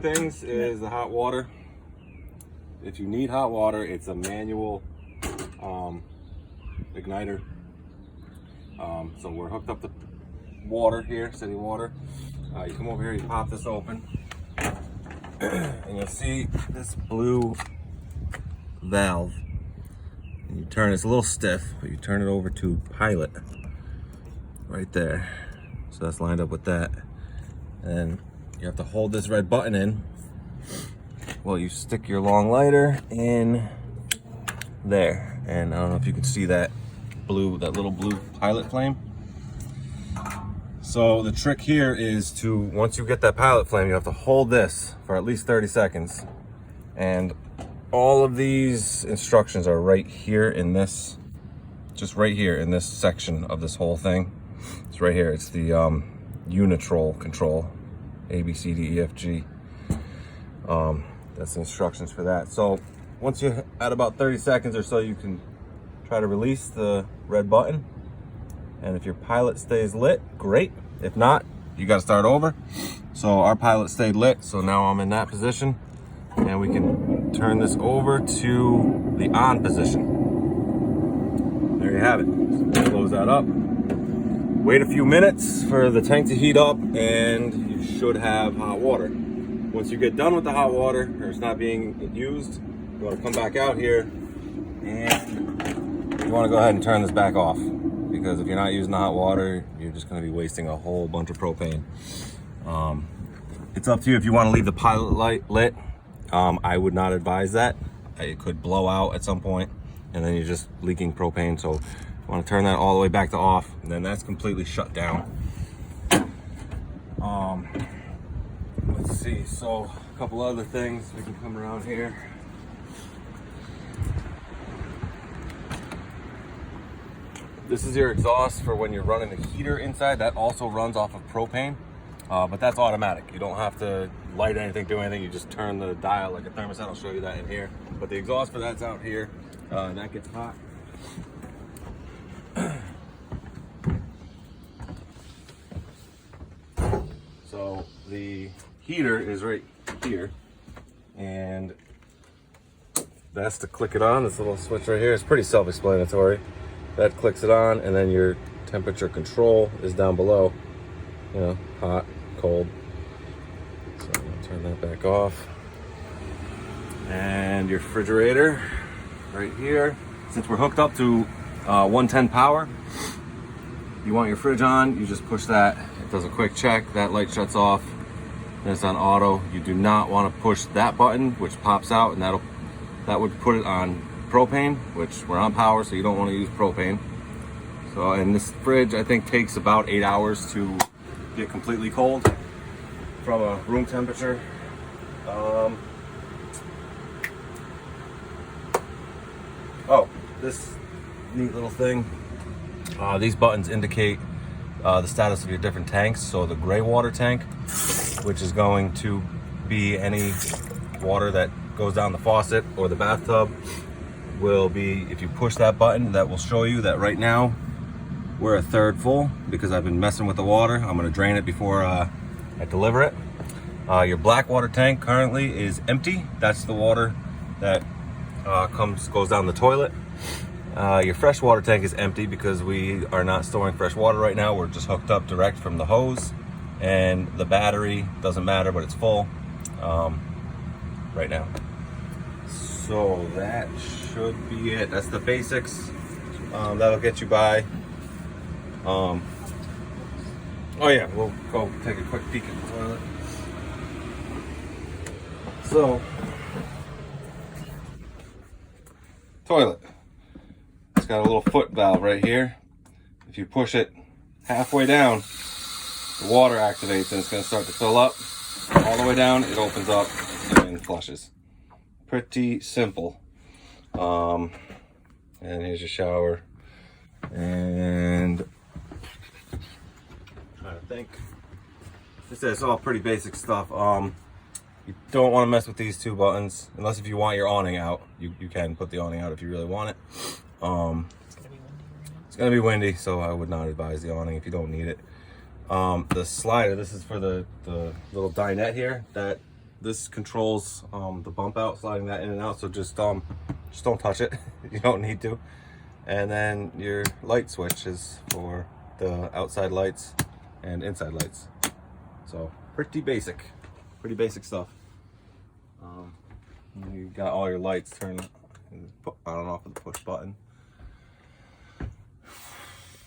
Things is the hot water. If you need hot water, it's a manual igniter. So we're hooked up to water here, city water. You come over here, you pop this open, and you'll see this blue valve. And you turn, it's a little stiff, but you turn it over to pilot right there. So that's lined up with that. And you have to hold this red button in. Well, you stick your long lighter in there. And I don't know if you can see that blue, that little blue pilot flame. So the trick here is to, once you get that pilot flame, you have to hold this for at least 30 seconds. And all of these instructions are right here in this, just right here in this section of this whole thing. It's right here. It's the Unitrol control, A, B, C, D, E, F, G. That's the instructions for that. So once you're at about 30 seconds or so, you can try to release the red button. And if your pilot stays lit, great. If not, you got to start over. So our pilot stayed lit, so now I'm in that position, and we can turn this over to the on position. There you have it. So close that up. Wait a few minutes for the tank to heat up, and you should have hot water. Once you get done with the hot water, or it's not being used, you want to come back out here, and you want to go ahead and turn this back off. Because if you're not using the hot water, you're just going to be wasting a whole bunch of propane. It's up to you if you want to leave the pilot light lit. I would not advise that. It could blow out at some point, and then you're just leaking propane. So you want to turn that all the way back to off, and then that's completely shut down. Let's see. So a couple other things. We can come around here. This is your exhaust for when you're running the heater inside. That also runs off of propane, but that's automatic. You don't have to light anything, do anything. You just turn the dial like a thermostat. I'll show you that in here. But the exhaust for that's out here, and that gets hot. So the heater is right here, and that's to click it on. This little switch right here. It's pretty self-explanatory. That clicks it on, and then your temperature control is down below. You know, hot, cold. So I'm gonna turn that back off. And your refrigerator right here. Since we're hooked up to 110 power, you want your fridge on, you just push that. It does a quick check, that light shuts off, and it's on auto. You do not want to push that button, which pops out, and that would put it on propane, which we're on power, so you don't want to use propane. So, and this fridge I think takes about 8 hours to get completely cold from a room temperature. Oh, this neat little thing. These buttons indicate the status of your different tanks. So the gray water tank, which is going to be any water that goes down the faucet or the bathtub, will be, if you push that button, that will show you that right now we're a third full because I've been messing with the water. I'm going to drain it before I deliver it. Your black water tank currently is empty. That's the water that goes down the toilet. Your fresh water tank is empty because we are not storing fresh water right now. We're just hooked up direct from the hose, and the battery doesn't matter, but it's full right now. So that should be it. That's the basics. That'll get you by. Oh yeah, we'll go take a quick peek at the toilet. So, toilet. It's got a little foot valve right here. If you push it halfway down, the water activates and it's going to start to fill up. All the way down, it opens up and flushes. Pretty simple. And here's your shower. And I'm trying to think. It's all pretty basic stuff. You don't want to mess with these two buttons unless if you want your awning out. You can put the awning out if you really want it. It's gonna be windy, so I would not advise the awning if you don't need it. The slider, this is for the little dinette here that This controls the bump out, sliding that in and out. So just don't touch it. You don't need to. And then your light switch is for the outside lights and inside lights. So pretty basic stuff. You got all your lights turned on and off with the push button.